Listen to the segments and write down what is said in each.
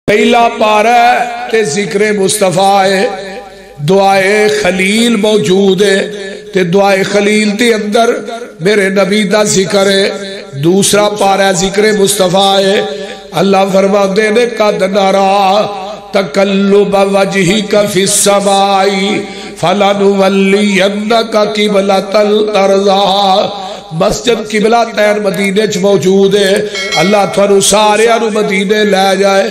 پہلا پارا تے ذکر مصطفیٰ ہے، دعائے خلیل موجود ہے تے دعائے خلیل دے اندر میرے نبی دا ذکر ہے۔ دوسرا پارا ذکر مصطفیٰ ہے۔ اللہ فرماتے نے قد نرا تقلب وجہک فی السماء فلنولینک قبلۃ ترضیٰ۔ مسجد قبلہ تین مدینے چ موجود ہے۔ اللہ تھانو سارے انو مدینے لے جائے،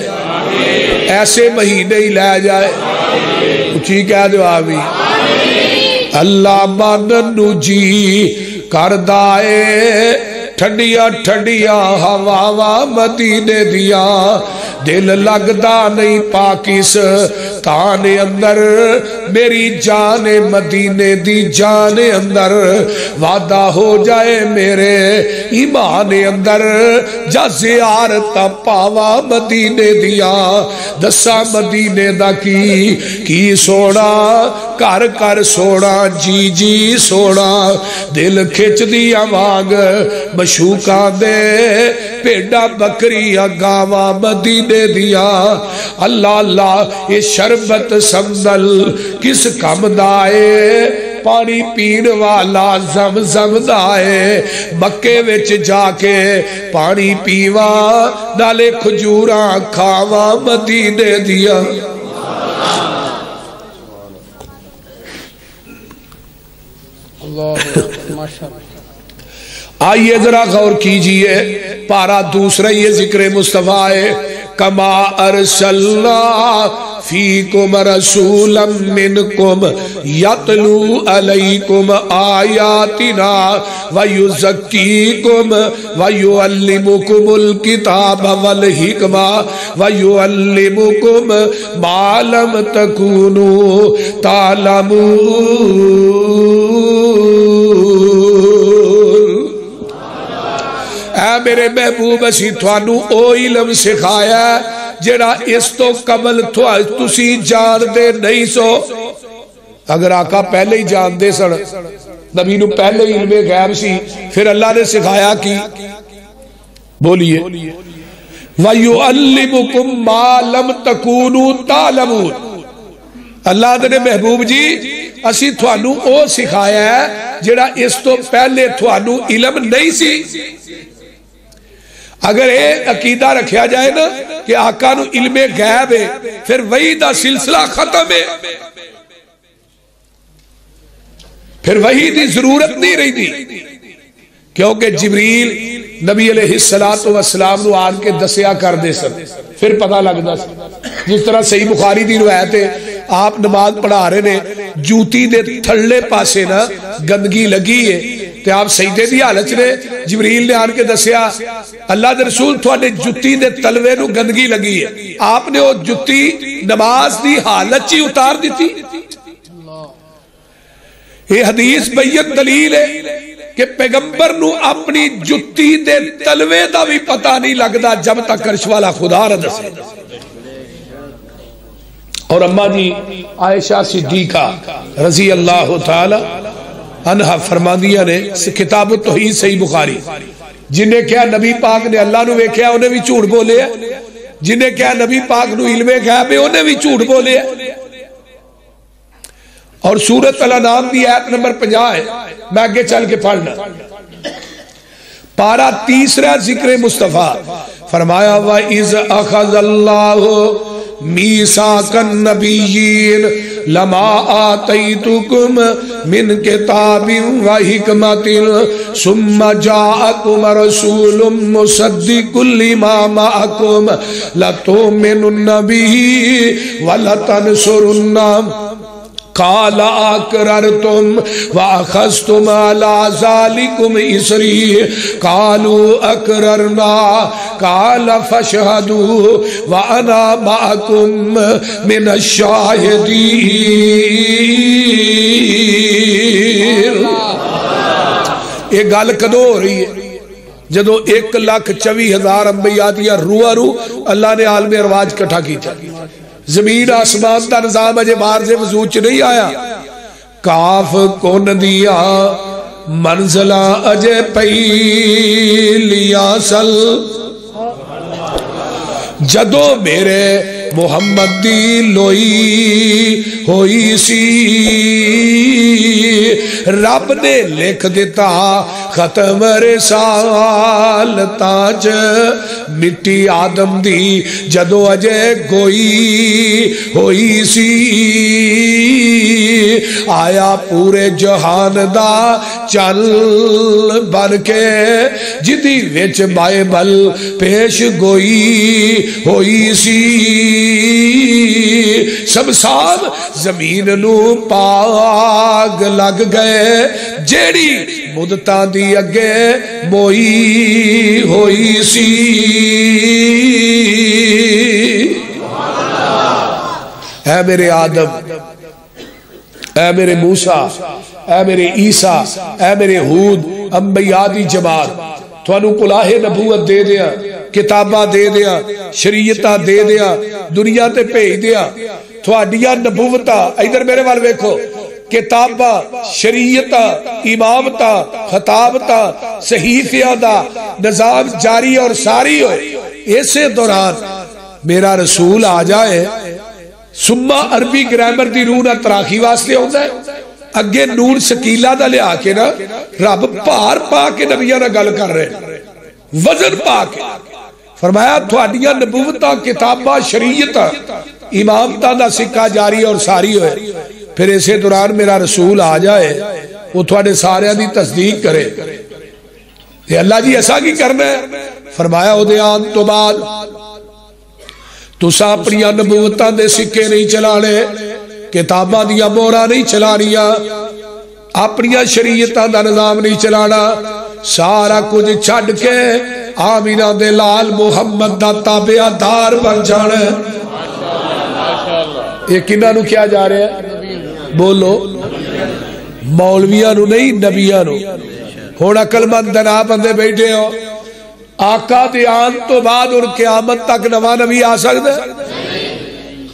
ایسے مہینے ہی لے جائے۔ اچھی کہہ دو آمین۔ اللہ ماننو جی کردائے ٹھنڈیاں ٹھنڈیاں ہواواں مدینے دیا، دل لگدا نہیں پاکستان اندر، میری جان مدینے دی جان اندر، وعدہ ہو جائے میرے ایمان اندر، جا زیارت پاوا مدینے دیا۔ دسا مدینے دا کی سونا، کر کر سونا، جی جی سونا، دل کھچ دیا وانگ مشوکاں دے، پیڑا بکریاں گاواں مدینے دیا۔ اللہ اللہ یہ شربت سمدل کس کم دائے، پانی پین والا زمزم دائے، مکے وچ جا کے پانی پیوا، نالے کھجوراں کھاوا مدینے دیا۔ آئیے ذرا غور کیجئے، پارا دوسرا یہ ذکر مصطفیٰ ہے۔ کما ارسلنا فیکم رسولا منکم یتلو علیکم آیاتنا ویزکیکم ویعلمکم الکتاب والحکمہ ویعلمکم ما لم تکونوا تعلمون۔ اے میرے محبوب اسی تھانو او علم سکھایا جڑا اس تو قبل تسی جان دے نہیں سو۔ اگر آقا پہلے ہی جان دے سن، نبی نو پہلے ہی علم غیب سی، پھر اللہ نے سکھایا کی؟ بولیے وَيُعَلِّمُكُمْ مَا لَمْ تَكُونُوا تَعْلَمُونَ۔ اللہ نے محبوب جی اسی تھانو او سکھایا ہے جڑا اس تو پہلے تھانو علم نہیں سی۔ اگر یہ عقیدہ رکھیا جائے نا کہ آقا نو علم غیب ہے، پھر وحی دا سلسلہ ختم ہے، پھر وحی دی ضرورت نہیں رہی دی، کیونکہ جبریل نبی علیہ السلام نو آن کے دسیا کر دے سن، پھر پتہ لگدا سی۔ جس طرح صحیح بخاری دی روایت ہے، آپ نماز پڑھا رہے نے، جوتی دے تھلے پاسے نا گندگی لگی ہے، تے آپ سجدے دی حالت نے، جبریل نے آن کے دسیا اللہ دے رسول تھوڑے جتی دے تلوے نو گندگی لگی ہے، آپ نے وہ جتی نماز دی حالت چی اتار دیتی۔ یہ حدیث بین دلیل ہے کہ پیغمبر نو اپنی جتی دے تلوے دا بھی پتہ نہیں لگدا جب تک عرش والا خدا رضا سے۔ اور اماں جی عائشہ صدیقہ رضی اللہ تعالی عنہ فرماندیہ نے کتاب التوحید صحیح بخاری، جنہیں کیا نبی پاک نے اللہ نو ویکھیا انہیں بھی جھوٹ بولے ہیں، جنہیں کیا نبی پاک نو علم غیب ہے انہیں بھی جھوٹ بولے ہیں۔ اور سورۃ الانعام دی آیت نمبر 50 ہے، میں آگے چل کے پڑھنا۔ پارا تیسرا ذکر مصطفیٰ، فرمایا وَإِذْ أَخَذَ اللَّهُ مِيثَاقَ النَّبِيِّينَ لَمَا آتَيْتُكُم مِّن كِتَابٍ وَحِكْمَةٍ ثُمَّ جَاءَكُمْ رَسُولٌ مُصَدِّقٌ لِّمَا مَعَكُمْ لَتُؤْمِنُنَّ بِهِ وَلَتَنصُرُنَّهُ قال اقررتم واخذتم على ذلكم اصري قالوا اقررنا قال فاشهدوا وانا معكم من الشاهدين۔ یہ گل کدو ہو رہی ہے؟ جدو 1,24,000 انبیاء دیا روح اللہ نے عالم ارواج کٹھا کی تھا، زمین آسمان دا نظام اجے باہر سے وضوح چ نہیں آیا، کاف کون دیا منزلہ اجے پہلیاں سل جدو میرے محمد دی لوئی ہوئی سی رب نے لکھ دیتا ختم رسالتاں چ مٹی آدم دی جدو اجے گوئی ہوئی سی آیا پورے جہان دا چل بن کے جدی وچ بائبل پیش گوئی ہوئی سی سب سال زمین نو پاگ لگ گئے جیڑی مدتاں دی اگے موئی ہوئی سی اے میرے آدم اے میرے موسیٰ اے میرے عیسیٰ اے میرے ہود انبیاء دی جماعت تھانوں کلاہ نبوت دے دیا کتاباں دے دیا شریعتاں دے دیا دنیا تے بھیج دیا تھوڑیاں نبوتاں ادھر میرے وال ویکھو کتاباں شریعتاں امامتاں خطابتاں صحیفیاں دا نظام جاری اور ساری ہوئے ایسے دوران میرا رسول آ جائے سمہ عربی گرامر دی روح نہ تراخی واسطے ہوتا ہے اگے نون سکیلہ دا لے آکے نا رب پار پا کے نبیاں نہ گل کر رہے وزن پا کے فرمایا تھوڑیاں نبوتاں کتاباں شریعتاں امامتاں دا سکہ جاری اور ساری ہوئے پھر اسے دوران میرا رسول آ جائے وہ تھوڑے سارے دی تصدیق کرے یہ اللہ جی ایسا کی کرنا ہے فرمایا او دیان تو بعد تسا اپنی نبوتاں دے سکے نہیں چلانے کتاباں دیا مورا نہیں چلانیاں اپنی شریعتاں دا نظام نہیں چلانا سارا کچھ چھڑ کے آمینہ دے لال محمد دا تابعہ دار بن جانا ہے یہ کنہ نو کیا جا رہے ہیں بولو مولویاں نو نہیں نبیاں نو ہونا کلمہ دنا بندے بیٹھے ہو آقا دے آن تو بعد اور قیامت تک نواں نبی آ سکتا ہے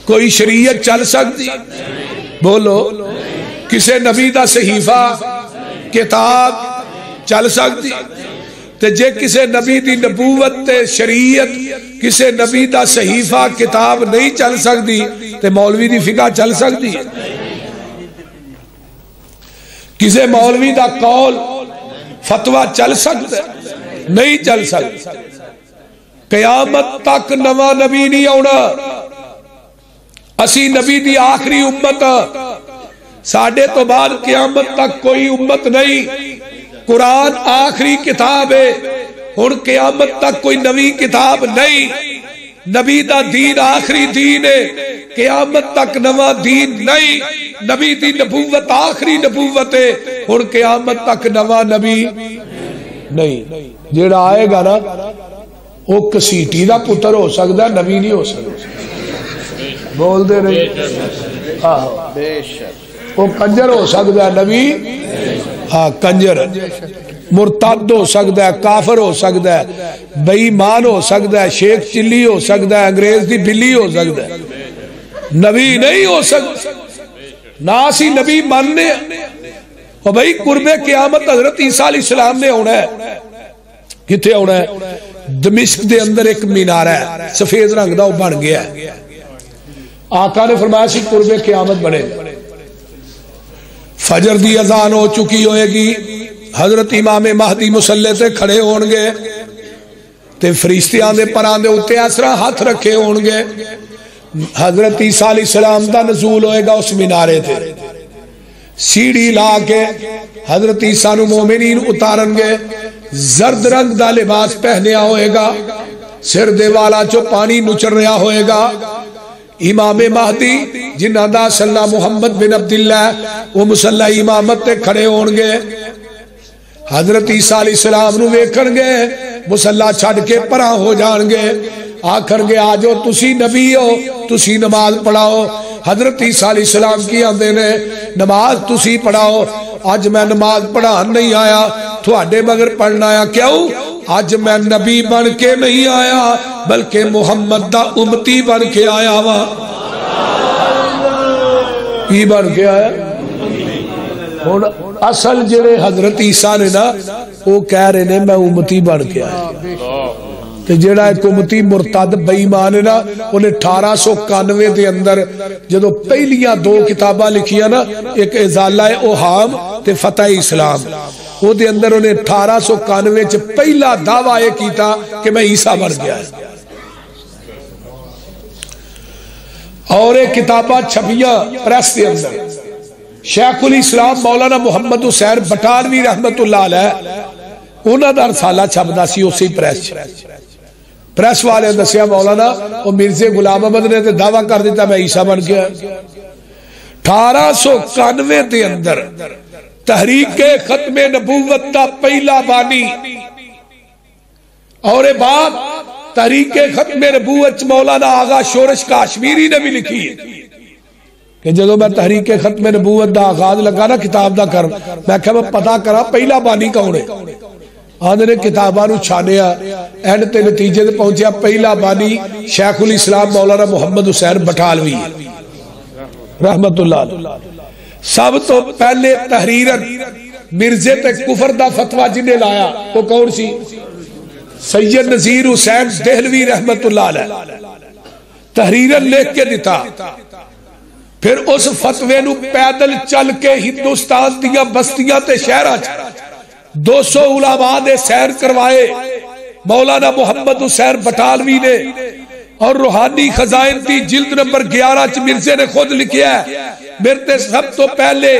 کوئی شریعت چل سکتی بولو کسے نبی دا صحیفہ کتاب چل سکتی تے جے کسے نبی دی نبوت تے شریعت کسے نبی دا صحیفہ کتاب نہیں چل سکتی تے مولوی دی فقہ چل سکتی کسے مولوی دا قول فتوہ چل سکتا ہے نہیں چل سکتا قیامت تک نواں نبی نہیں آنا اسی نبی دی آخری امت ساڑھے تو بعد قیامت تک کوئی امت نہیں قرآن آخری کتاب ہے اور قیامت تک کوئی نوی کتاب نہیں نبی دا دین آخری دین ہے قیامت تک نواں دین نہیں نبی دی نبوت آخری نبوت ہے اور قیامت تک نواں نبی نہیں جیڑا آئے گا نا وہ کسیٹی دا پتر ہو سکتا نبی نہیں ہو سکتا بول دے رہے وہ کنجر ہو سکتا نبی ہاں کنجر مرتد ہو سکتا ہے کافر ہو سکتا ہے بے ایمان ہو سکتا ہے شیخ چلی ہو سکتا ہے انگریز دی بلی ہو سکتا ہے نبی نہیں ہو سکتا نہ سی نبی ماننے اور بھائی قرب قیامت حضرت عیسیٰ علیہ السلام نے ہونا ہے کتے ہونا ہے دمشق دے اندر ایک مینارہ ہے سفید رنگ دا وہ بن گیا ہے آقا نے فرمایا سی قرب قیامت بنے فجر دی اذان ہو چکی ہوئے گی حضرت امام مہدی مسلح تے کھڑے ہونگے تے فرشتیاں دے پران دے اتے اسرا ہاتھ رکھے ہونگے حضرت عیسیٰ علیہ السلام دا نزول ہوئے گا اس مینارے تے سیڑھی لا کے حضرت عیسیٰ نو مومنین اتارنگے زرد رنگ دا لباس پہنیا ہوئے گا سر دے والا چو پانی نچر رہا ہوئے گا امام مہدی جنہ دا صلی اللہ محمد بن عبداللہ وہ مسلح امامت تے کھڑے ہونگے حضرت عیسیٰ علیہ السلام نو ویکھنگے مسلح چھڑ کے پرا ہو جانگے آکھنگے آجو تسی نبی ہو تسی نماز پڑھاؤ حضرت عیسیٰ علیہ السلام کی آندے نے نماز تسی پڑھاؤ آج میں نماز پڑھان نہیں آیا تھوڑے مگر پڑھنا آیا کیوں آج میں نبی بن کے نہیں آیا بلکہ محمد دا امتی بن کے آیا ہوا کی بن کے آیا اصل جڑے حضرت عیسیٰ نے نا وہ کہہ رہے نے میں امتی بن کے آیا تے جیڑا ایک امتی مرتد بے ایمان ہے نا انہیں 1891 دے اندر جدو پہلیاں 2 کتاباں لکھیاں نا ایک ازالہ اوہام تے فتح اسلام وہ دے اندر انہیں 1891 چ پہلا دعویٰ یہ کیتا کہ میں عیسیٰ بن گیا ہے اور ایک کتاباں چھپیاں پریس دے اندر شیخ الاسلام مولانا محمد حسین بٹالوی رحمت اللہ علیہ انہاں دا رسالہ چھپدا سی اسی پریس والے دسیا مولانا وہ مرزا غلام احمد نے دعویٰ کر دیتا میں عیسیٰ بن گیا 1891 دے اندر تحریک ختم نبوت دا پہلا بانی اور بعد تحریک ختم نبوت مولانا آغا شورش کاشمیری نے بھی لکھی ہے کہ جدو میں تحریک ختم نبوت دا آغاز لگا نا کتاب دا کر میں کہا میں پتا کرا پہلا بانی کون ہے آدھے نے کتاباں نو چھانیا اینڈ تے نتیجے تے پہنچیا پہلا بانی شیخ الاسلام مولانا محمد حسین بٹالوی رحمت اللہ علیہ سب تو پہلے تحریرن مرزے تے کفر دا فتوہ جنہیں لایا وہ کون سی سید نذیر حسین دہلوی رحمت اللہ علیہ تحریرن لکھ کے دیتا پھر اس فتوے نو پیدل چل کے ہندوستان دیا بستیاں تے شہرہ 200 علماء نے سیر کروائے مولانا محمد حسین بٹالوی نے اور روحانی خزائن دی جلد نمبر 11 چ مرزے نے خود لکھیا ہے میرے تے سب تو پہلے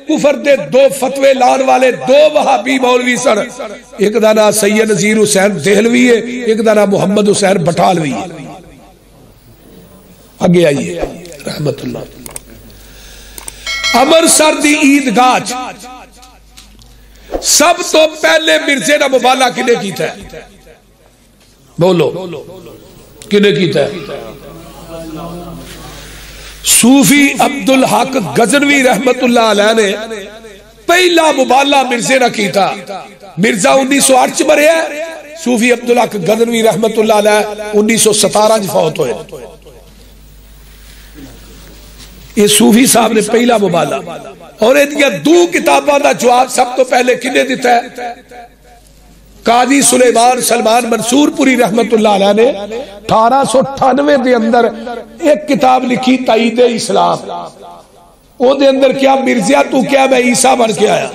کفر دے 2 فتوے لان والے 2 وہابی مولوی سن ایک دا نام سید نذیر حسین دہلوی ہے ایک دا نام محمد حسین بٹالوی ہے آگے آئیے رحمت اللہ امرتسر دی عیدگاہ سب تو پہلے مرزے نہ مبالغہ کنے کیتا ہے بولو کنے کیتا ہے صوفی عبدالحق غزنوی رحمت اللہ علیہ نے پہلا مبالغہ مرزے نہ کیتا مرزا 1908 چ مریا صوفی عبدالحق غزنوی رحمت اللہ علیہ 1917 فوت ہوئے یہ صوفی صاحب نے پہلا مبالغہ اور یہ 2 کتاباں دا جواب سب تو پہلے کنے دیتا ہے قاضی سلیمان سلمان منصور پوری رحمت اللہ علیہ نے 1898 دے اندر ایک کتاب لکھی تائید اسلام او دے اندر کیا مرزا تو کیا میں عیسیٰ بن کے آیا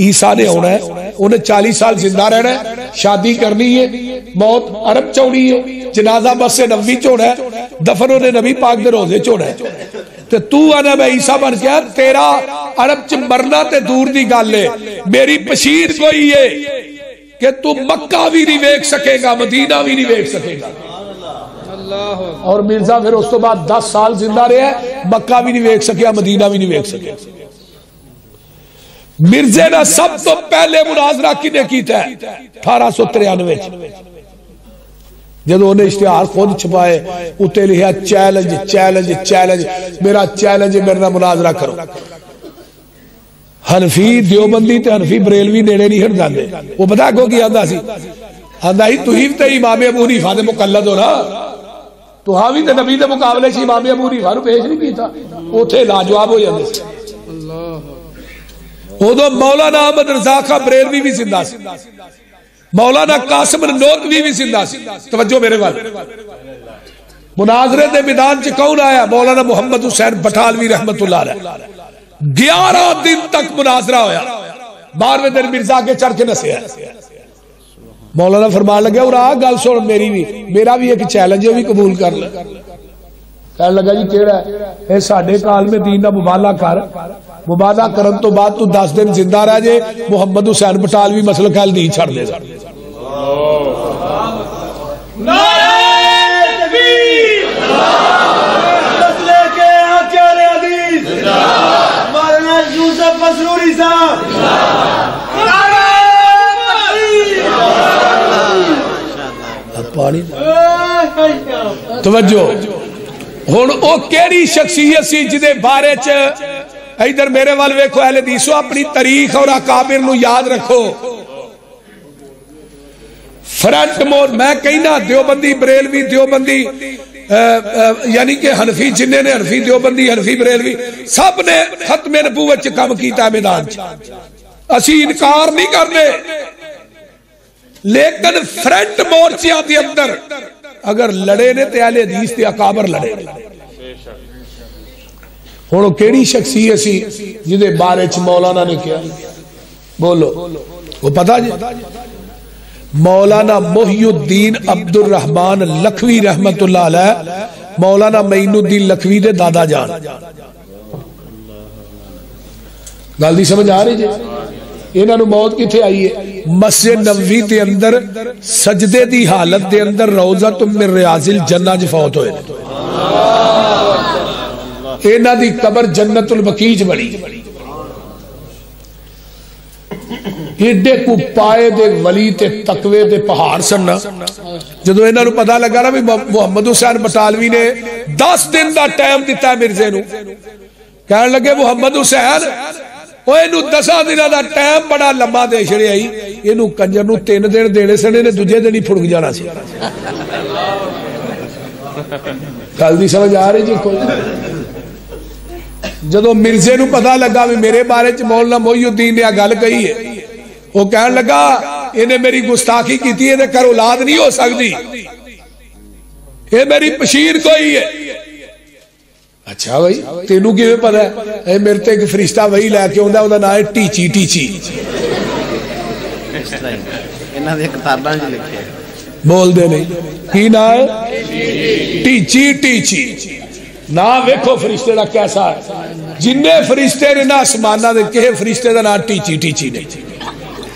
عیسیٰ نے ہونا ہے انہیں 40 سال زندہ رہنا ہے شادی کرنی ہے موت عرب چونی ہے جنازہ مسجد نبوی چوڑا ہے دفن انہیں نبی پاک دے روزے چوڑا ہے تو آنا میں عیسیٰ بن کے تیرا عرب چ مرنا تے دور دی گل ہے میری پشیر کوئی ہے کہ تو مکہ بھی نہیں ویکھ سکے گا مدینہ بھی نہیں ویکھ سکے گا اور مرزا پھر اس تو بعد 10 سال زندہ رہے ہیں مکہ بھی نہیں ویکھ سکیا مدینہ بھی نہیں ویکھ سکیا مرزے نے سب تو پہلے مناظرہ کنے کیتا ہے 1893 جدو انہیں اشتہار خود چھپائے اتے لکھا چیلنج چیلنج چیلنج میرا چیلنج میرے نہ مناظرہ کرو حنفی دیوبندی تے حنفی بریلوی نیڑے نہیں ہٹ جاندے وہ بتا کو کی آندہ سی آندہ ہی توہیف تے امام ابو حنیفہ دے مقلد ہو نا تو ہاں بھی تے نبی دے مقابلے سے امام ابو حنیفہ نو پیش نہیں کیتا اوتھے لاجواب ہو جاندے سی وہ تو مولانا احمد رضا خان بریلوی بھی زندہ سی مولانا قاسم نوتوی بھی زندہ سی توجہ میرے والے مناظرے دے میدان چ کون آیا مولانا محمد حسین بٹالوی رحمت اللہ علیہ 11 دن تک مناظرہ ہویا 12ویں دن مرزا کے چڑھ کے نسیا مولانا فرمان لگا اور آ گل سن میری بھی میرا بھی ایک چیلنج ہے بھی قبول کر لے کہنے لگا جی کیڑا ہے اے ساڈے کال میں دین دا مبالغہ کر مبالغہ کرن تو بعد تو 10 دن زندہ رہ جے محمد حسین بٹالوی مسلک حل نہیں چھڑ دے گا نعرہ تکبیر مسئلے کے ہتھیار حدیث مولانا یوسف مسروری صاحب نعرہ تکبیر پانی توجہ ہن او کیڑی شخصیت سی جدے بارے چ ادھر میرے وال ویکھو اہل حدیثو اپنی تاریخ اور اکابر نو یاد رکھو فرنٹ مور میں کہنا دیوبندی بریلوی دیوبندی یعنی کہ حنفی جننے نے حنفی دیوبندی حنفی بریلوی سب نے ختم نبوت چ کم کیتا میدان چ اسی انکار نہیں کرنے لیکن فرنٹ مورچیاں دے اندر اگر لڑے نے تے اہل حدیث تے اکابر لڑے. ہن کیڑی شخصیت سی جدے بارے چ مولانا نے کیا بولو وہ پتہ جی مولانا محی الدین عبد الرحمن لکھوی رحمت اللہ علیہ مولانا معین الدین لکھوی دے دادا جان. گل دی سمجھ آ رہی جی انہاں نو موت کتھے آئی ہے مسجد نبوی دے اندر سجدے دی حالت دے اندر روضۃ من ریاض الجنہ چ فوت ہوئے. انہاں دی قبر جنت البقیع چ بنی. ایڈے کو پائے دے ولی تے تقوی دے پہاڑ سن. جدو انہاں نو پتہ لگا نا بھی محمد حسین بٹالوی نے 10 دن دا ٹائم دیتا ہے مرزے نو کہنے لگے محمد حسین وہ اینو 10 دنوں دا ٹائم بڑا لمبا دے چھڑے آئی اینو کنجر نو 3 دن دینے سنے نے دوجے دن ہی پھڑک جانا سی. گل دی سمجھ آ رہی جی کوئی جدو مرزے نو پتہ لگا بھی میرے بارے چ مولانا محی الدین نے گل کہی ہے وہ کہنے لگا انہیں میری گستاخی کی تھی انہیں کر اولاد نہیں ہو سکتی یہ میری پشیر کوئی ہے. اچھا بھائی تینوں کیویں پتہ ہے میرے تے ایک فرشتہ وہی لے کے آندا اوندا نام ہے ٹیچی. ٹیچی انہاں دے کتاباں وچ لکھیا بول دے نہیں کی نام ہے ٹیچی. ٹیچی نا ویکھو فرشتے دا کیسا ہے جننے فرشتے نے نہ آسماناں دے کہے فرشتے دا نام ٹیچی. ٹیچی نہیں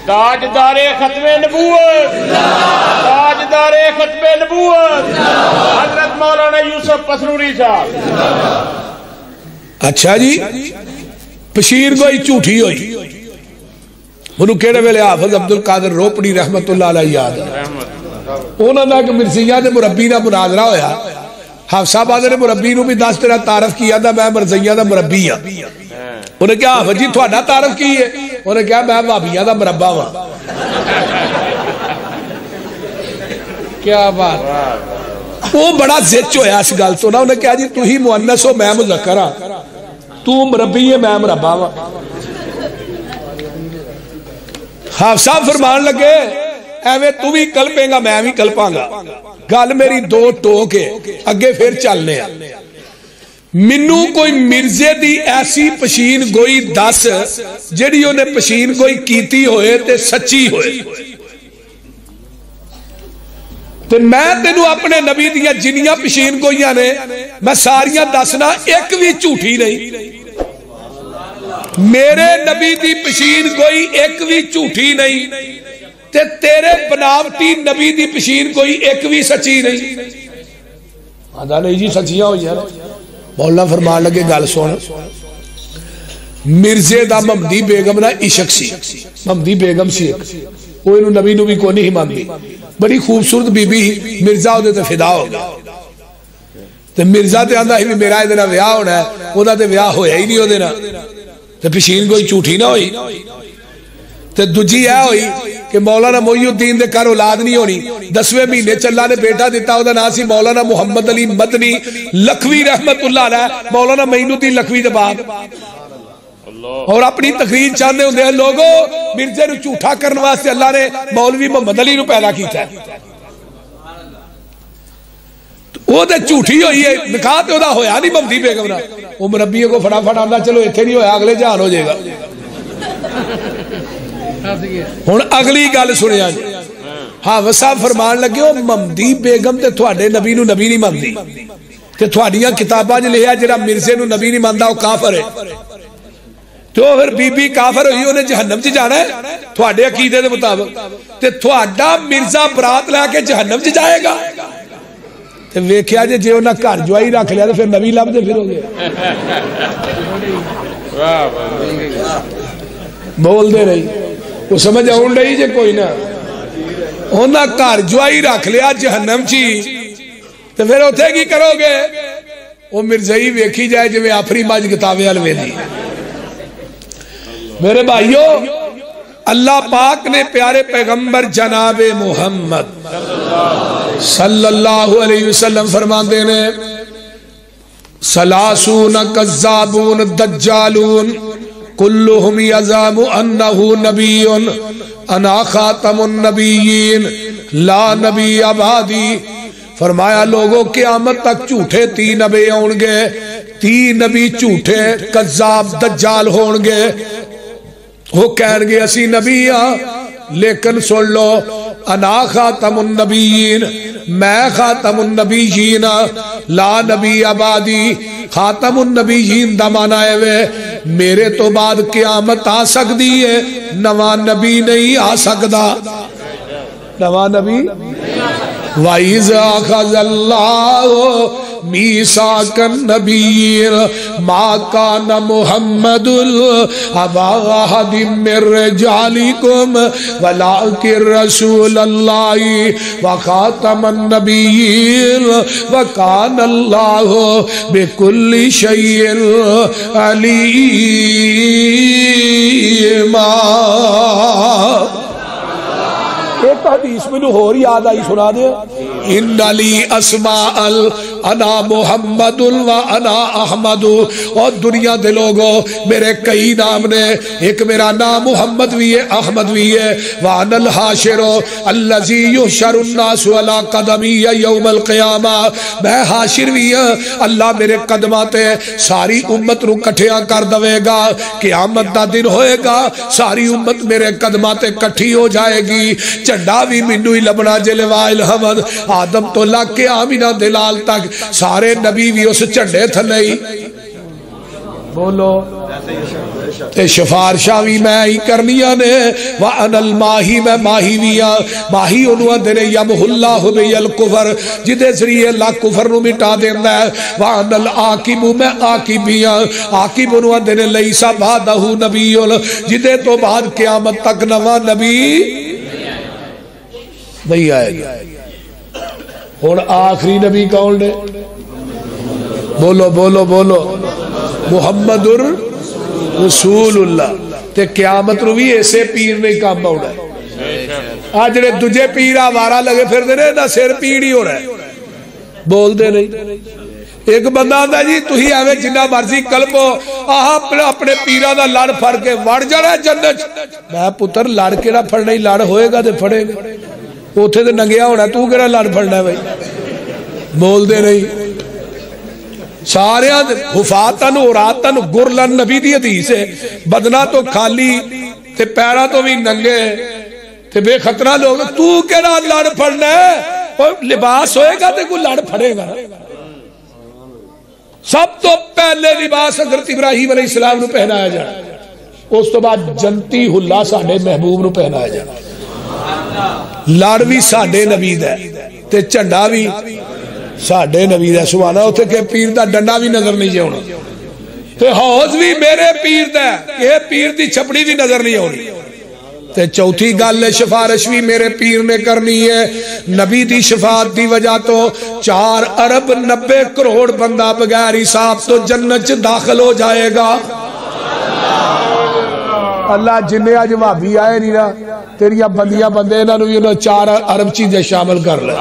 تاجدار ختم نبوت تاجدار ختم نبوت حضرت مولانا یوسف پسروری صاحب. اچھا جی پشیر کوئی جھوٹھی ہوئی انہوں کہڑے ویلے حافظ عبد القادر روپڑی رحمت اللہ علیہ یاد ہے انہوں نے کہ مرزیہ دے مربی دا مناظرہ ہویا حافظ صاحب نے مربی نو بھی 10 طرح تعارف کیا تھا میں مرزیہ دا مربی ہاں. انہیں کہا حافظ جی تھوڑا تعارف کی ہے انہیں کہا میں وہابیاں دا مربع ہوں. کیا بات وہ بڑا زچ ہویا اس گل تو نا انہیں کہا جی تو ہی مؤنث ہو میں مذکر ہاں تو مربی ہے میں مربع ہوں. حافظ صاحب فرمان لگے ایویں تو بھی کلپیں گا میں بھی کلپاں گا گل میری 2 ٹوک ہے اگے پھر چلنے ہیں. منو کوئی مرزے دی ایسی پشین گوئی 10 جڑی انہیں پشین گوئی کیتی ہوئے تے سچی ہوئے تے میں تینو اپنے نبی دیا جنیاں پشین گوئیاں نے میں ساریاں دسنا ایک بھی جھوٹی نہیں. میرے نبی دی پشین گوئی ایک بھی جھوٹی نہیں تے تیرے بناوٹی نبی دی پشین گوئی ایک بھی سچی نہیں. آدھا نہیں جی سچیاں ہوئی ہیں. مولا فرمان لگے گل سن مرزے دا ممدی بیگم نا عشق سی ممدی بیگم سی وہ انہوں نبی نو بھی کوئی نہیں مانگی بڑی خوبصورت بی بی مرزا ہو دے تے فدا ہو گیا تے مرزا تے آندہ ہی بھی میرا ادھنا ویاہ ہونا ہے وہ دا تے ویاہ ہویا ہی نہیں ہو دینا تے پشین کوئی جھوٹی نہ ہوئی تے دجی ہے ہوئی کہ مولانا محی الدین دے کر اولاد نہیں ہونی 10ویں مہینے چلا نے بیٹا دیتا ہوتا ناسی مولانا محمد علی مدنی لکھوی رحمت اللہ علیہ مولانا معین الدین لکھوی دے بعد اور اپنی تقریر چاہنے ہوندے ہیں لوگوں مرزے نو جھوٹا کرنے واسطے اللہ نے مولوی محمد علی نو پیدا کیتا ہے وہ تے جھوٹی ہوئی ہے نکاح تے اودا ہویا نہیں ممدی بیگم نا وہ مربیوں کو فٹافٹ آندا چلو ایتھے نہیں ہویا اگلے جہان ہو جائے گا. ہن اگلی گل سنیا جی حافظ صاحب فرمان لگے او ممدی بیگم تے تواڈے نبی نو نبی نہیں مانگدی تے تواڈیاں کتاباں وچ لکھیا جڑا مرزے نو نبی نہیں ماندا او کافر ہے تو پھر بی بی کافر ہوئی انہیں جہنم چ جانا ہے تواڈے عقیدے دے مطابق تے تواڈا مرزا برات لے کے جہنم چ جائے گا تے ویکھیا جے انہاں گھر جوائی رکھ لیا تے پھر نبی لبدے پھرو گے. بول دے رہی وہ سمجھ آن رہی جے کوئی نہ انہاں گھر جوائی رکھ لیا جہنم چی تے پھر اوتھے کی کرو گے وہ مرزائی ویکھی جائے جو آفری ماج کتابیں الویدی. میرے بھائیو اللہ پاک نے پیارے پیغمبر جناب محمد صلی اللہ علیہ وسلم فرماندے نے سلاسون کذابون دجالون کلہم یزعم انہ نبی انا خاتم النبیین لا نبی بعدی. فرمایا لوگوں قیامت تک جھوٹے 3 نبی ہون گے، 3 نبی جھوٹے کذاب دجال ہون گے. وہ کہن گے اسی نبی ہاں، لیکن سن لو انا خاتم النبیین، میں خاتم النبیین لا نبی بعدی. خاتم النبیین دا معنی ہے میرے تو بعد قیامت آ سکتی ہے، نواں نبی نہیں آ سکتا. نواں نبی وَإِذَا أَخَذَ اللَّهُ مِيثَاقَ النَّبِيِّينَ مَا كَانَ مُحَمَّدٌ أَبَا أَحَدٍ مِّن رِّجَالِكُمْ وَلَٰكِن رَّسُولَ اللَّهِ وَخَاتَمَ النَّبِيِّينَ وَكَانَ اللَّهُ بِكُلِّ شَيْءٍ عَلِيمًا. ایک حدیث میں ہو رہی یاد آئی، سنا دے. ان علی اسماء انا محمد و انا احمد. اور دنیا دے لوگوں میرے کئی نام نے، ایک میرا نام محمد بھی ہے، احمد بھی ہے. وانا الحاشر الذی یحشر الناس علی قدمی یوم القیامہ. میں حاشر بھی ہوں، اللہ میرے قدمات ساری امت نو کٹھیاں کر دوے گا. قیامت دا دن ہوئے گا، ساری امت میرے قدمات کٹھی ہو جائے گی. جھنڈا بھی مینوں ہی لبنا جے لواء الحمد. آدم تو لگ کے آمینہ دلال تک سارے نبی بھی اس جھنڈے تھلے ہی. بولو تے شفارشاں بھی میں ہی کرنیاں نے. وَأَنَا الْمَاهِ میں ماہی بھی ہاں. ماہی انہوں دے یَمْحُ اللَّهُ بِهِ الْكُفْرَ جدے ذریعے اللہ کفر نو مٹا دینا ہے. وَأَنَا الْعَاقِبُ میں عاقب بھی ہاں. عاقب انہوں دے لَيْسَ بَعْدَهُ نَبِيٌّ جدے تو بعد قیامت تک نواں نبی نہیں آئے گا. اور آخری نبی کون نے؟ بولو بولو بولو محمد رسول اللہ. تے قیامت رو بھی ایسے پیر نہیں کام ہونا ہے. آج نے دجے پیر آوارا لگے پھر دینے نہ سر پیر ہی ہو رہا ہے، بول دے نہیں. ایک بندہ آتا جی تھی آوے جنہ مرضی کلپو اپنے پیرہ دا لڑ پھڑ کے وڑ جانا ہے جنت. میں پتر لڑ کے نہ پھڑنا ہی، لڑ ہوئے گا دے پھڑے گا. اوتھے تے ننگیا ہونا تو کہڑا لڑ پھڑنا ہے بھائی، بول دے نہیں. سارے حفاتن عوراتن گرلن نبی دی حدیث ہے. بدنا تو خالی تے پیرا تو بھی ننگے تے بے خطرہ لوگ. تو کہڑا لڑ پھڑنا ہے، لباس ہوئے گا تے کوئی لڑ پھڑے گا. سب تو پہلے لباس حضرت ابراہیم علیہ السلام نو پہنایا جانا، اس تو بعد جنتی حلہ ساڈے محبوب نو پہنایا جانا. لڑ بھی ساڈے نبی دا تے جھنڈا بھی ساڈے نبی دا. سبحان اللہ. اوتھے کہ پیر دا ڈنڈا بھی نظر نہیں جاؤنا تے حوض بھی میرے پیر دا، یہ پیر دی چھپڑی بھی نظر نہیں آنی. تے چوتھی گل سفارش بھی میرے پیر نے کرنی ہے. نبی دی شفاعت دی وجہ تو 4 ارب 90 کروڑ بندہ بغیر حساب تو جنت داخل ہو جائے گا. اللہ جنہیں آج وابی آئے نہیں نا تیریاں بندیاں بندے انہوں 4 ارب چیزیں شامل کر لیں.